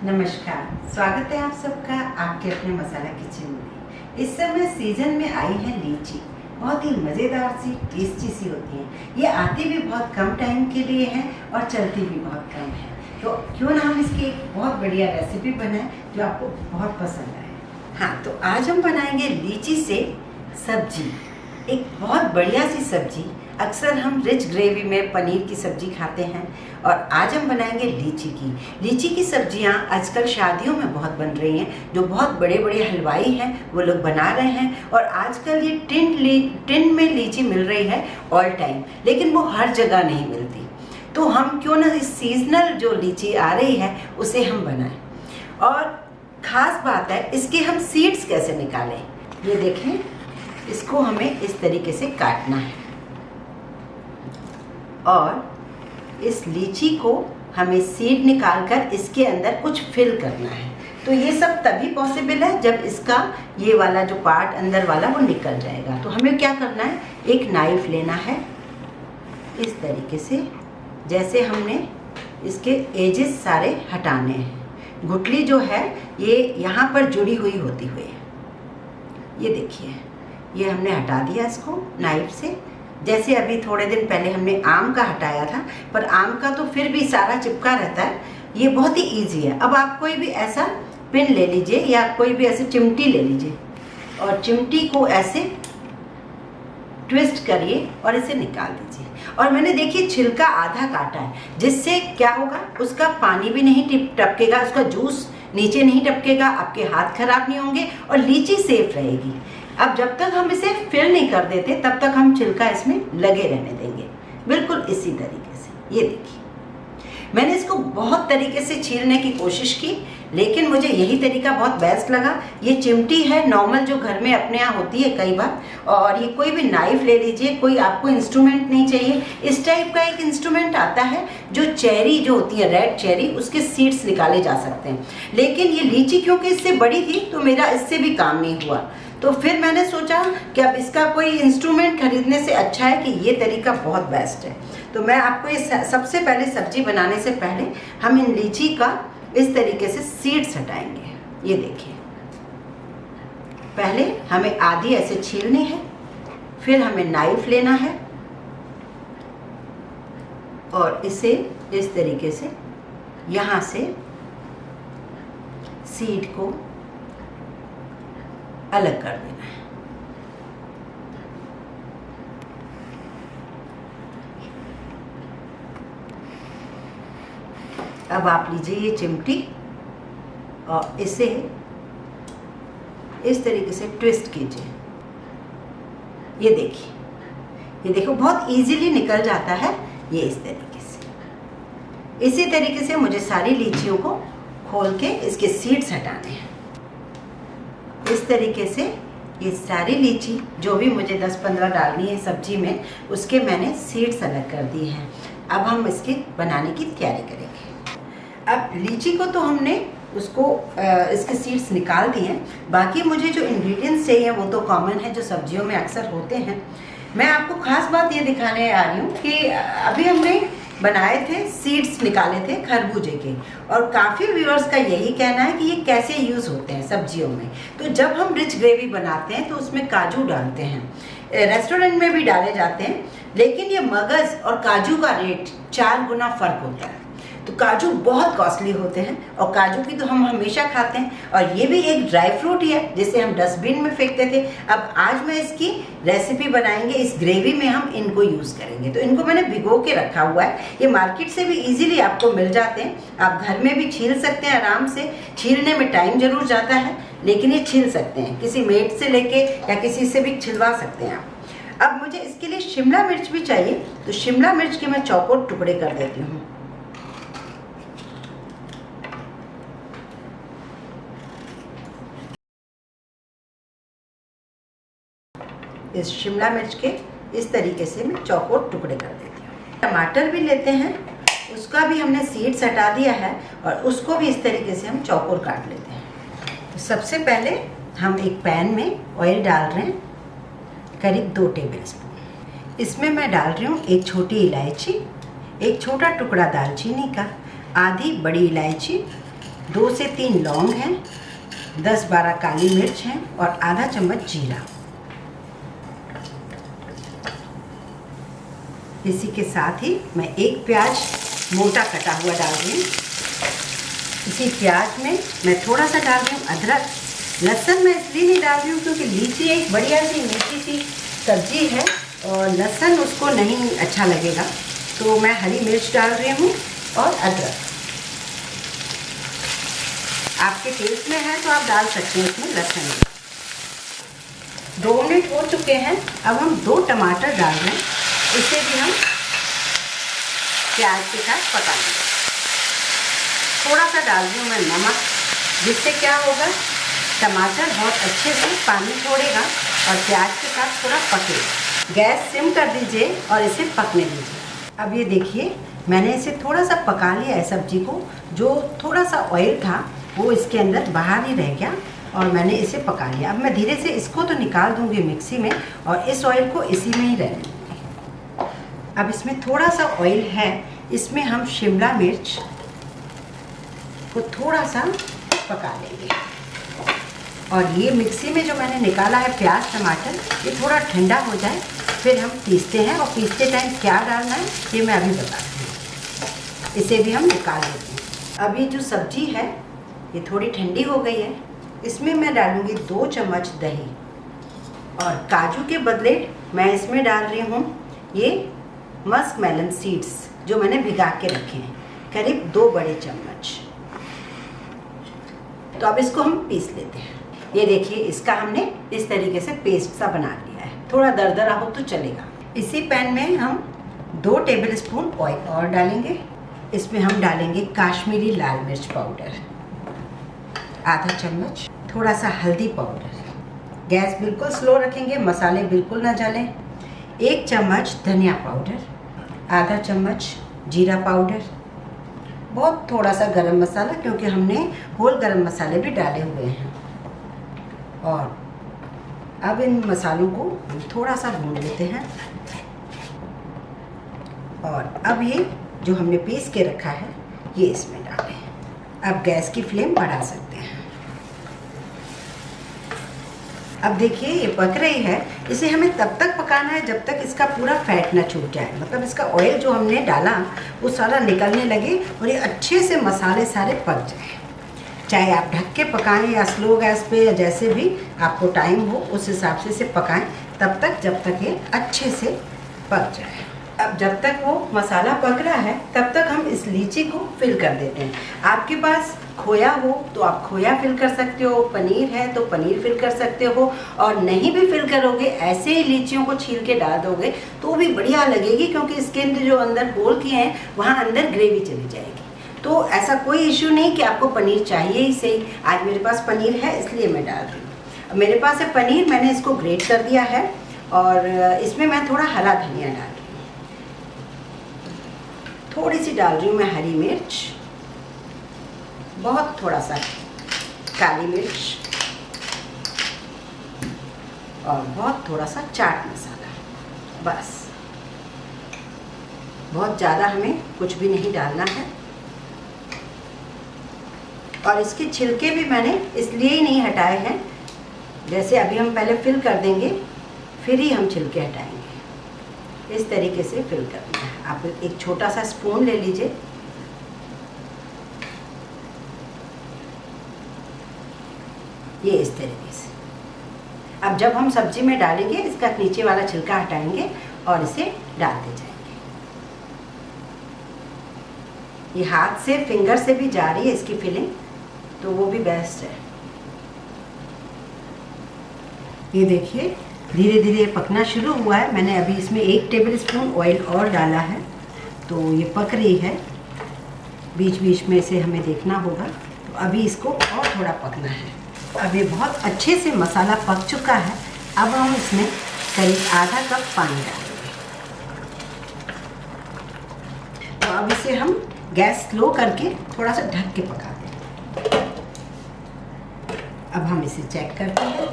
नमस्कार, स्वागत है आप सबका आपके अपने मसाला किचन में। इस समय सीजन में आई है लीची। बहुत ही मज़ेदार सी टेस्टी सी होती है। ये आती भी बहुत कम टाइम के लिए है और चलती भी बहुत कम है। तो क्यों ना हम इसकी एक बहुत बढ़िया रेसिपी बनाएं जो आपको बहुत पसंद आए। हाँ, तो आज हम बनाएंगे लीची से सब्जी। एक बहुत बढ़िया सी सब्जी। अक्सर हम रिच ग्रेवी में पनीर की सब्जी खाते हैं और आज हम बनाएंगे लीची की सब्जियां आजकल शादियों में बहुत बन रही हैं। जो बहुत बड़े बड़े हलवाई हैं वो लोग बना रहे हैं और आजकल ये टिन में लीची मिल रही है ऑल टाइम, लेकिन वो हर जगह नहीं मिलती। तो हम क्यों ना इस सीजनल जो लीची आ रही है उसे हम बनाएं। और ख़ास बात है, इसके हम सीड्स कैसे निकालें। ये देखें, इसको हमें इस तरीके से काटना है और इस लीची को हमें सीड निकालकर इसके अंदर कुछ फिल करना है। तो ये सब तभी पॉसिबल है जब इसका ये वाला जो पार्ट अंदर वाला वो निकल जाएगा। तो हमें क्या करना है, एक नाइफ लेना है इस तरीके से, जैसे हमने इसके एजेस सारे हटाने हैं। गुठली जो है ये यहाँ पर जुड़ी हुई होती हुई है। ये देखिए, ये हमने हटा दिया इसको नाइफ से। जैसे अभी थोड़े दिन पहले हमने आम का हटाया था, पर आम का तो फिर भी सारा चिपका रहता है। ये बहुत ही इजी है। अब आप कोई भी ऐसा पिन ले लीजिए या कोई भी ऐसे चिमटी ले लीजिए और चिमटी को ऐसे ट्विस्ट करिए और इसे निकाल दीजिए। और मैंने देखिए छिलका आधा काटा है, जिससे क्या होगा, उसका पानी भी नहीं टपकेगा, उसका जूस नीचे नहीं टपकेगा, आपके हाथ खराब नहीं होंगे और लीची सेफ रहेगी। अब जब तक हम इसे फिल नहीं कर देते तब तक हम छिलका इसमें लगे रहने देंगे, बिल्कुल इसी तरीके से। ये देखिए, मैंने इसको बहुत तरीके से छीलने की कोशिश की, लेकिन मुझे यही तरीका बहुत बेस्ट लगा। ये चिमटी है नॉर्मल जो घर में अपने यहाँ होती है कई बार, और ये कोई भी नाइफ ले लीजिए, कोई आपको इंस्ट्रूमेंट नहीं चाहिए। इस टाइप का एक इंस्ट्रूमेंट आता है जो चेरी जो होती है, रेड चेरी, उसके सीड्स निकाले जा सकते हैं। लेकिन ये लीची क्योंकि इससे बड़ी थी तो मेरा इससे भी काम नहीं हुआ। तो फिर मैंने सोचा कि अब इसका कोई इंस्ट्रूमेंट खरीदने से अच्छा है कि ये तरीका बहुत बेस्ट है। तो मैं आपको ये सबसे पहले सब्जी बनाने से पहले हम इन लीची का इस तरीके से सीड्स हटाएंगे। ये देखिए, पहले हमें आधी ऐसे छीलनी है, फिर हमें नाइफ लेना है और इसे इस तरीके से यहाँ से सीड को अलग कर देना है। अब आप लीजिए ये चिमटी और इसे इस तरीके से ट्विस्ट कीजिए। ये देखिए, ये देखो बहुत इजीली निकल जाता है ये इस तरीके से। इसी तरीके से मुझे सारी लीचियों को खोल के इसके सीड्स हटाने हैं। इस तरीके से ये सारी लीची जो भी मुझे 10-15 डालनी है सब्जी में, उसके मैंने सीड्स अलग कर दिए हैं। अब हम इसके बनाने की तैयारी करेंगे। अब लीची को तो हमने उसको इसके सीड्स निकाल दिए हैं। बाकी मुझे जो इंग्रेडिएंट्स चाहिए वो तो कॉमन है, जो सब्जियों में अक्सर होते हैं। मैं आपको खास बात ये दिखाने आ रही हूँ कि अभी हमने बनाए थे, सीड्स निकाले थे खरबूजे के, और काफ़ी व्यूअर्स का यही कहना है कि ये कैसे यूज़ होते हैं सब्जियों में। तो जब हम रिच ग्रेवी बनाते हैं तो उसमें काजू डालते हैं, रेस्टोरेंट में भी डाले जाते हैं, लेकिन ये मगज़ और काजू का रेट 4 गुना फ़र्क होता है। तो काजू बहुत कॉस्टली होते हैं और काजू की तो हम हमेशा खाते हैं, और ये भी एक ड्राई फ्रूट ही है जिसे हम डस्टबिन में फेंकते थे। अब आज मैं इसकी रेसिपी बनाएंगे, इस ग्रेवी में हम इनको यूज़ करेंगे। तो इनको मैंने भिगो के रखा हुआ है। ये मार्केट से भी इजीली आपको मिल जाते हैं, आप घर में भी छील सकते हैं आराम से। छीलने में टाइम जरूर जाता है, लेकिन ये छील सकते हैं, किसी मेट से लेके या किसी से भी छिलवा सकते हैं आप। अब मुझे इसके लिए शिमला मिर्च भी चाहिए, तो शिमला मिर्च के मैं चौकोर टुकड़े कर देती हूँ। इस शिमला मिर्च के इस तरीके से मैं चौकोर टुकड़े कर देती हूँ। टमाटर भी लेते हैं, उसका भी हमने सीड्स हटा दिया है और उसको भी इस तरीके से हम चौकोर काट लेते हैं। तो सबसे पहले हम एक पैन में ऑयल डाल रहे हैं, करीब 2 टेबल स्पून। इसमें मैं डाल रही हूँ एक छोटी इलायची, एक छोटा टुकड़ा दालचीनी का, आधी बड़ी इलायची 2 से 3 लौंग हैं, 10-12 काली मिर्च हैं और आधा चम्मच जीरा। इसी के साथ ही मैं 1 प्याज मोटा कटा हुआ डाल रही हूँ। इसी प्याज में मैं थोड़ा सा डाल रही हूँ अदरक। लहसुन मैं इसलिए नहीं डाल रही हूँ क्योंकि लीची एक बढ़िया सी मीठी सी सब्जी है और लहसुन उसको नहीं अच्छा लगेगा, तो मैं हरी मिर्च डाल रही हूँ और अदरक। आपके टेस्ट में है तो आप डाल सकते हैं इसमें लहसुन। 2 मिनट हो चुके हैं। अब हम 2 टमाटर डाल रहे हैं, इसे भी हम प्याज के साथ पकाएंगे। थोड़ा सा डाल रही हूँ मैं नमक, जिससे क्या होगा, टमाटर बहुत अच्छे से पानी छोड़ेगा और प्याज के साथ थोड़ा पकेगा। गैस सिम कर दीजिए और इसे पकने दीजिए। अब ये देखिए, मैंने इसे थोड़ा सा पका लिया है सब्जी को। जो थोड़ा सा ऑयल था वो इसके अंदर बाहर ही रह गया और मैंने इसे पका लिया। अब मैं धीरे से इसको तो निकाल दूंगी मिक्सी में और इस ऑयल को इसी में ही रहने दूंगी। अब इसमें थोड़ा सा ऑयल है, इसमें हम शिमला मिर्च को थोड़ा सा पका लेंगे। और ये मिक्सी में जो मैंने निकाला है प्याज टमाटर, ये थोड़ा ठंडा हो जाए फिर हम पीसते हैं। और पीसते टाइम क्या डालना है ये मैं अभी बताती हूँ। इसे भी हम निकाल लेते हैं। अब ये जो सब्जी है ये थोड़ी ठंडी हो गई है। इसमें मैं डालूँगी 2 चम्मच दही और काजू के बदले मैं इसमें डाल रही हूँ ये मस्क मेलन सीड्स जो मैंने भिगा के रखे हैं, करीब 2 बड़े चम्मच। तो अब इसको हम पीस लेते हैं। ये देखिए, इसका हमने इस तरीके से पेस्ट सा बना लिया है। थोड़ा दरदरा हो तो चलेगा। इसी पैन में हम 2 टेबलस्पून ऑयल और डालेंगे। इसमें हम डालेंगे काश्मीरी लाल मिर्च पाउडर आधा चम्मच, थोड़ा सा हल्दी पाउडर। गैस बिल्कुल स्लो रखेंगे, मसाले बिल्कुल ना जलें। 1 चम्मच धनिया पाउडर, आधा चम्मच जीरा पाउडर, बहुत थोड़ा सा गरम मसाला क्योंकि हमने होल गरम मसाले भी डाले हुए हैं। और अब इन मसालों को हम थोड़ा सा भून लेते हैं। और अब ये जो हमने पीस के रखा है ये इसमें डालें। अब गैस की फ्लेम बढ़ा सकते हैं। अब देखिए ये पक रही है। इसे हमें तब तक पकाना है जब तक इसका पूरा फैट ना छूट जाए, मतलब इसका ऑयल जो हमने डाला वो सारा निकलने लगे और ये अच्छे से मसाले सारे पक जाए। चाहे आप ढक के पकाएं या स्लो गैस पे या जैसे भी आपको टाइम हो उस हिसाब से इसे पकाएं, तब तक जब तक ये अच्छे से पक जाए। अब जब तक वो मसाला पक रहा है तब तक हम इस लीची को फिल कर देते हैं। आपके पास खोया हो तो आप खोया फिल कर सकते हो, पनीर है तो पनीर फिल कर सकते हो, और नहीं भी फिल करोगे ऐसे ही लीचियों को छील के डाल दोगे तो भी बढ़िया लगेगी, क्योंकि इसके अंदर जो अंदर होल किए हैं वहाँ अंदर ग्रेवी चली जाएगी। तो ऐसा कोई इश्यू नहीं कि आपको पनीर चाहिए ही सही। आज मेरे पास पनीर है इसलिए मैं डाल रही हूँ। मेरे पास है पनीर, मैंने इसको ग्रेट कर दिया है और इसमें मैं थोड़ा हरा धनिया डाल रही हूँ। थोड़ी सी डाल रही हूँ मैं हरी मिर्च, बहुत थोड़ा सा काली मिर्च और बहुत थोड़ा सा चाट मसाला। बस, बहुत ज़्यादा हमें कुछ भी नहीं डालना है। और इसके छिलके भी मैंने इसलिए ही नहीं हटाए हैं, जैसे अभी हम पहले फिल कर देंगे फिर ही हम छिलके हटाएंगे। इस तरीके से फिल करना है। आप एक छोटा सा स्पून ले लीजिए, ये इस तरीके से। अब जब हम सब्जी में डालेंगे इसका नीचे वाला छिलका हटाएंगे और इसे डालते जाएंगे। ये हाथ से फिंगर से भी जा रही है इसकी फिलिंग, तो वो भी बेस्ट है। ये देखिए धीरे धीरे पकना शुरू हुआ है। मैंने अभी इसमें 1 टेबलस्पून ऑयल और डाला है, तो ये पक रही है। बीच बीच में इसे हमें देखना होगा। तो अभी इसको और थोड़ा पकना है। अब ये बहुत अच्छे से मसाला पक चुका है। अब हम इसमें करीब आधा कप पानी डालेंगे। तो अब इसे हम गैस स्लो करके थोड़ा सा ढक के पका दें। अब हम इसे चेक करते हैं।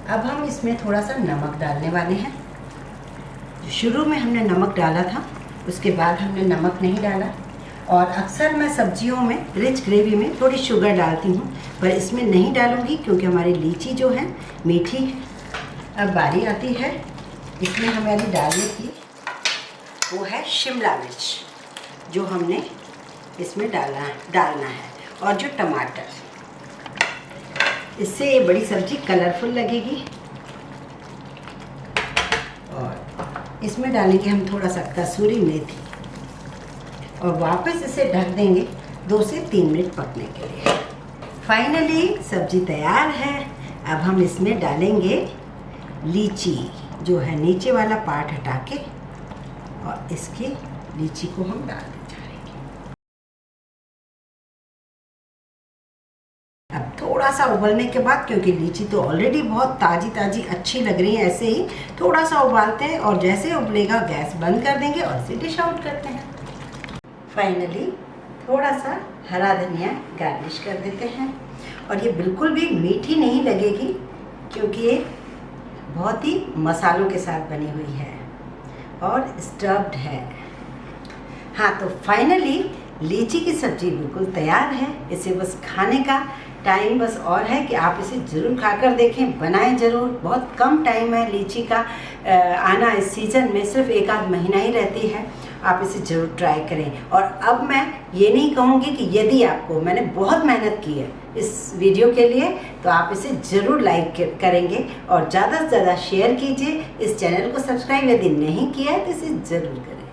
अब हम इसमें थोड़ा सा नमक डालने वाले हैं। शुरू में हमने नमक डाला था, उसके बाद हमने नमक नहीं डाला। और अक्सर मैं सब्जियों में रिच ग्रेवी में थोड़ी शुगर डालती हूँ, पर इसमें नहीं डालूँगी क्योंकि हमारी लीची जो है मीठी है। अब बारी आती है इसमें हमें डालने की, वो है शिमला मिर्च जो हमने इसमें डालना है, और जो टमाटर, इससे ये बड़ी सब्जी कलरफुल लगेगी। और इसमें डालेंगे हम थोड़ा सा कसूरी मेथी और वापस इसे ढक देंगे 2 से 3 मिनट पकने के लिए। फाइनली सब्जी तैयार है। अब हम इसमें डालेंगे लीची, जो है नीचे वाला पार्ट हटा के, और इसकी लीची को हम डाल देंगे। अब थोड़ा सा उबलने के बाद, क्योंकि लीची तो ऑलरेडी बहुत ताज़ी ताज़ी अच्छी लग रही है, ऐसे ही थोड़ा सा उबालते हैं और जैसे उबलेगा गैस बंद कर देंगे और इसे डिश आउट करते हैं। फाइनली थोड़ा सा हरा धनिया गार्निश कर देते हैं। और ये बिल्कुल भी मीठी नहीं लगेगी क्योंकि ये बहुत ही मसालों के साथ बनी हुई है और स्टफ्ड है। हाँ, तो फाइनली लीची की सब्ज़ी बिल्कुल तैयार है। इसे बस खाने का टाइम बस और है कि आप इसे ज़रूर खाकर देखें, बनाएं ज़रूर। बहुत कम टाइम है लीची का आना, इस सीज़न में सिर्फ 1 आध महीना ही रहती है। आप इसे ज़रूर ट्राई करें। और अब मैं ये नहीं कहूँगी कि यदि आपको, मैंने बहुत मेहनत की है इस वीडियो के लिए, तो आप इसे ज़रूर लाइक करेंगे और ज़्यादा से ज़्यादा शेयर कीजिए। इस चैनल को सब्सक्राइब यदि नहीं किया है तो इसे ज़रूर करें।